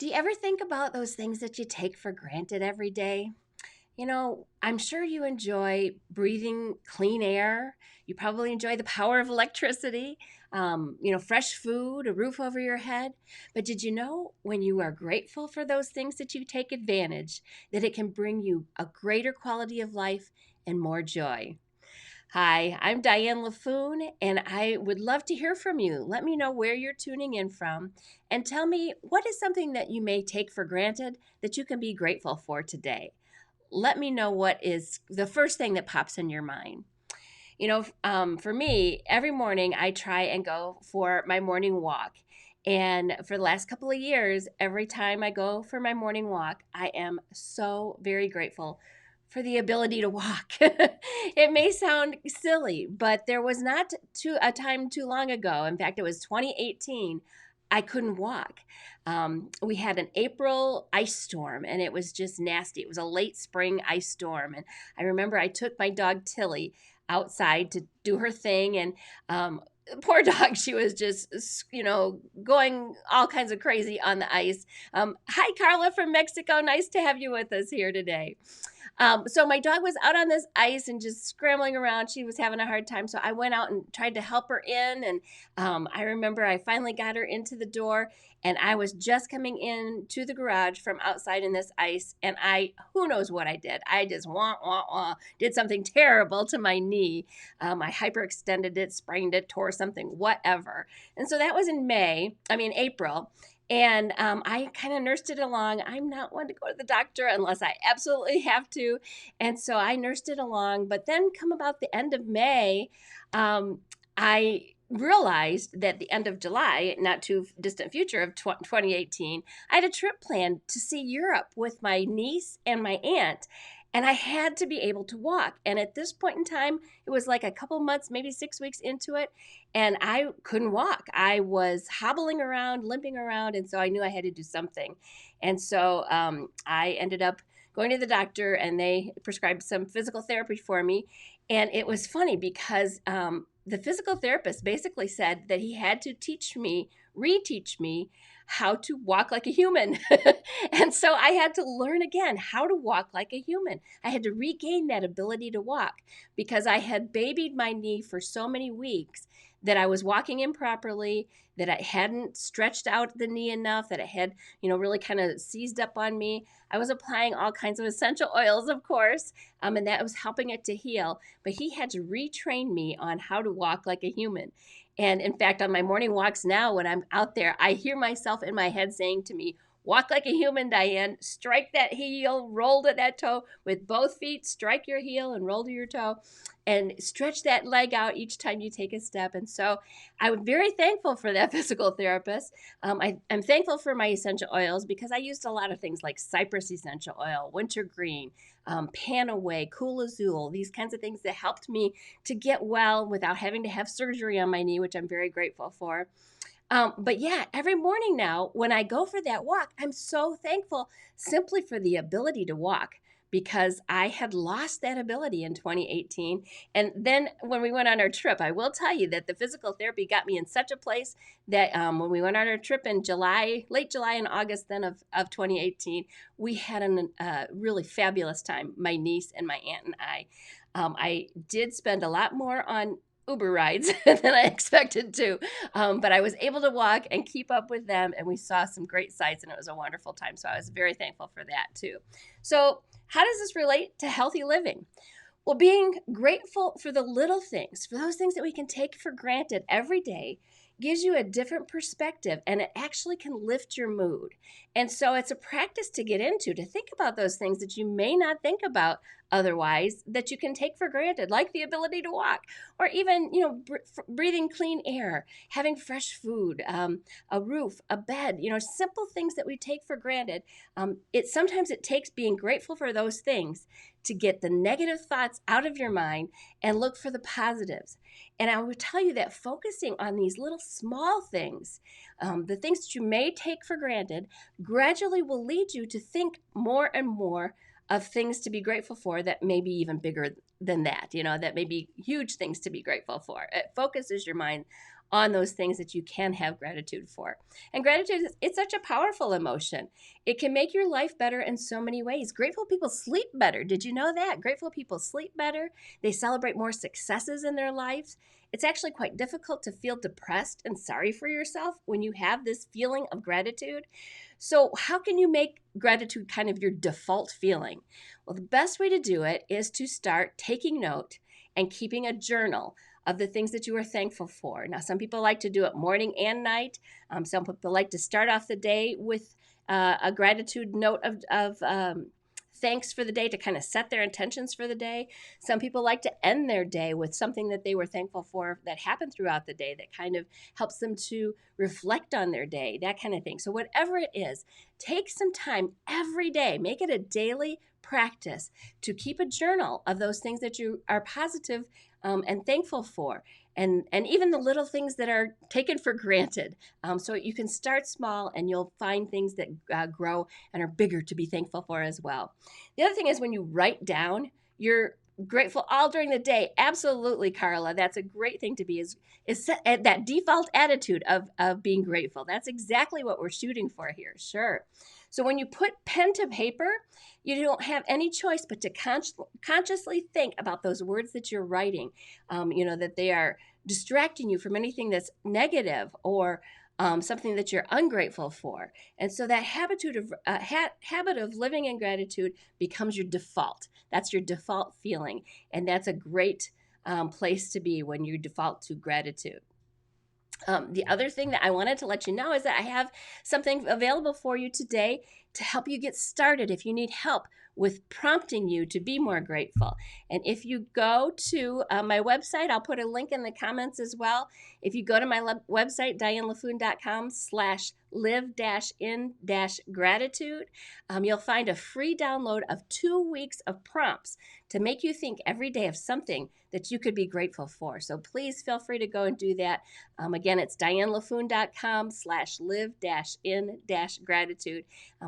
Do you ever think about those things that you take for granted every day? I'm sure you enjoy breathing clean air. You probably enjoy the power of electricity, fresh food, a roof over your head. But did you know when you are grateful for those things that you take advantage, that it can bring you a greater quality of life and more joy? Hi, I'm Diane LaFoon, and I would love to hear from you. Let me know where you're tuning in from, and tell me what is something that you may take for granted that you can be grateful for today. Let me know what is the first thing that pops in your mind. For me, every morning I try and go for my morning walk. And for the last couple of years, every time I go for my morning walk, I am so very grateful for the ability to walk. It may sound silly, but there was not a time too long ago. In fact, it was 2018. I couldn't walk. We had an April ice storm, and it was just nasty. It was a late spring ice storm. And I remember I took my dog Tilly outside to do her thing, and poor dog, she was just going all kinds of crazy on the ice. Hi, Carla from Mexico, nice to have you with us here today. So my dog was out on this ice and just scrambling around. She was having a hard time. So I went out and tried to help her in. And I remember I finally got her into the door, and I was just coming in to the garage from outside in this ice. And who knows what I did? I just did something terrible to my knee. I hyperextended it, sprained it, tore something, whatever. And so that was in April. And I kind of nursed it along. I'm not one to go to the doctor unless I absolutely have to. And so I nursed it along. But then, come about the end of May, I realized that the end of July, not too distant future of 2018, I had a trip planned to see Europe with my niece and my aunt. And I had to be able to walk. And at this point in time, it was like a couple months, maybe 6 weeks into it, and I couldn't walk. I was hobbling around, limping around, and so I knew I had to do something. And so I ended up going to the doctor, and they prescribed some physical therapy for me. And it was funny because the physical therapist basically said that he had to reteach me how to walk like a human. And so I had to learn again how to walk like a human. I had to regain that ability to walk because I had babied my knee for so many weeks that I was walking improperly, that I hadn't stretched out the knee enough, that it had, really kind of seized up on me. I was applying all kinds of essential oils, of course, and that was helping it to heal. But he had to retrain me on how to walk like a human. And in fact, on my morning walks now, when I'm out there, I hear myself in my head saying to me, walk like a human, Diane. Strike that heel, roll to that toe with both feet. Strike your heel and roll to your toe, and stretch that leg out each time you take a step. And so I'm very thankful for that physical therapist. I'm thankful for my essential oils because I used a lot of things like cypress essential oil, wintergreen, Panaway, Cool Azul, these kinds of things that helped me to get well without having to have surgery on my knee, which I'm very grateful for. But yeah, every morning now, when I go for that walk, I'm so thankful simply for the ability to walk because I had lost that ability in 2018. And then when we went on our trip, I will tell you that the physical therapy got me in such a place that when we went on our trip in late July and August then of 2018, we had a really fabulous time, my niece and my aunt and I. I did spend a lot more on Uber rides than I expected to. But I was able to walk and keep up with them, and we saw some great sights, and it was a wonderful time. So I was very thankful for that too. So how does this relate to healthy living? Well, being grateful for the little things, for those things that we can take for granted every day, gives you a different perspective, and it actually can lift your mood. And so it's a practice to get into, to think about those things that you may not think about otherwise, that you can take for granted, like the ability to walk, or even, breathing clean air, having fresh food, a roof, a bed, simple things that we take for granted. Sometimes it takes being grateful for those things to get the negative thoughts out of your mind and look for the positives. And I would tell you that focusing on these little small things, the things that you may take for granted, gradually will lead you to think more and more of things to be grateful for that may be even bigger than that, that may be huge things to be grateful for. It focuses your mind on those things that you can have gratitude for. And gratitude, it's such a powerful emotion. It can make your life better in so many ways. Grateful people sleep better. Did you know that? Grateful people sleep better. They celebrate more successes in their lives. It's actually quite difficult to feel depressed and sorry for yourself when you have this feeling of gratitude. So, how can you make gratitude kind of your default feeling? Well, the best way to do it is to start taking note and keeping a journal of the things that you are thankful for. Now, some people like to do it morning and night. Some people like to start off the day with a gratitude note of thanks for the day to kind of set their intentions for the day. Some people like to end their day with something that they were thankful for that happened throughout the day that kind of helps them to reflect on their day, that kind of thing. So, whatever it is, take some time every day, make it a daily practice to keep a journal of those things that you are positive and thankful for. And even the little things that are taken for granted. So you can start small and you'll find things that grow and are bigger to be thankful for as well. The other thing is when you write down your grateful all during the day. Absolutely, Carla. That's a great thing to be is set at that default attitude of being grateful. That's exactly what we're shooting for here. Sure. So when you put pen to paper, you don't have any choice but to consciously think about those words that you're writing. That they are distracting you from anything that's negative or something that you're ungrateful for. And so that habit of living in gratitude becomes your default. That's your default feeling. And that's a great place to be when you default to gratitude. The other thing that I wanted to let you know is that I have something available for you today to help you get started if you need help with prompting you to be more grateful. And if you go to my website, I'll put a link in the comments as well. If you go to my website, dianelaffoon.com/live-in-gratitude, you'll find a free download of 2 weeks of prompts to make you think every day of something that you could be grateful for. So please feel free to go and do that. Again, it's dianelaffoon.com/live-in-gratitude.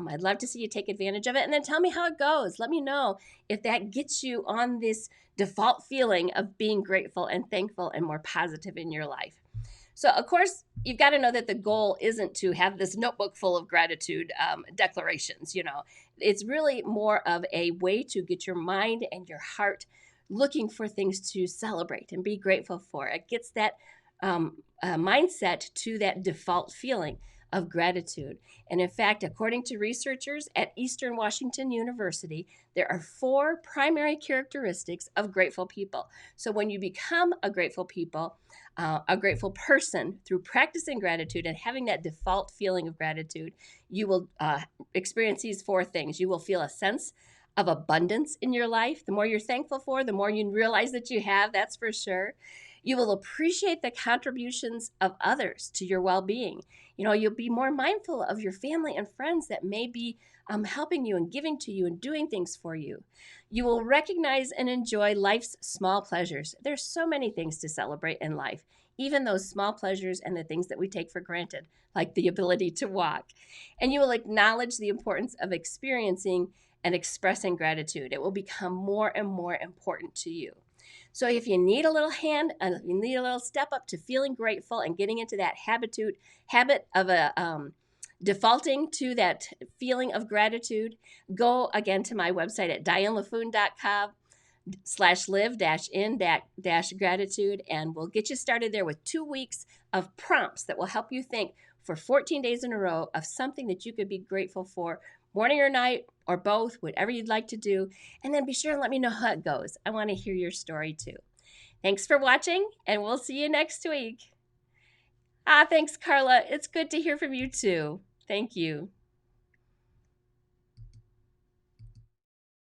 I'd love to see you take advantage of it and then tell me how it goes. Let me know if that gets you on this default feeling of being grateful and thankful and more positive in your life. So, of course, you've got to know that the goal isn't to have this notebook full of gratitude declarations. It's really more of a way to get your mind and your heart looking for things to celebrate and be grateful for. It gets that mindset to that default feeling of gratitude. And in fact, according to researchers at Eastern Washington University, there are 4 primary characteristics of grateful people. So when you become a grateful person through practicing gratitude and having that default feeling of gratitude, you will experience these 4 things. You will feel a sense of abundance in your life. The more you're thankful for, the more you realize that you have, that's for sure. You will appreciate the contributions of others to your well-being. You'll be more mindful of your family and friends that may be helping you and giving to you and doing things for you. You will recognize and enjoy life's small pleasures. There's so many things to celebrate in life, even those small pleasures and the things that we take for granted, like the ability to walk. And you will acknowledge the importance of experiencing and expressing gratitude. It will become more and more important to you. So if you need a little hand, you need a little step up to feeling grateful and getting into that habit of defaulting to that feeling of gratitude, go again to my website at dianelaffoon.com/live-in-gratitude, and we'll get you started there with 2 weeks of prompts that will help you think for 14 days in a row of something that you could be grateful for, morning or night, or both, whatever you'd like to do. And then be sure and let me know how it goes. I want to hear your story too. Thanks for watching, and we'll see you next week. Thanks, Carla. It's good to hear from you too. Thank you.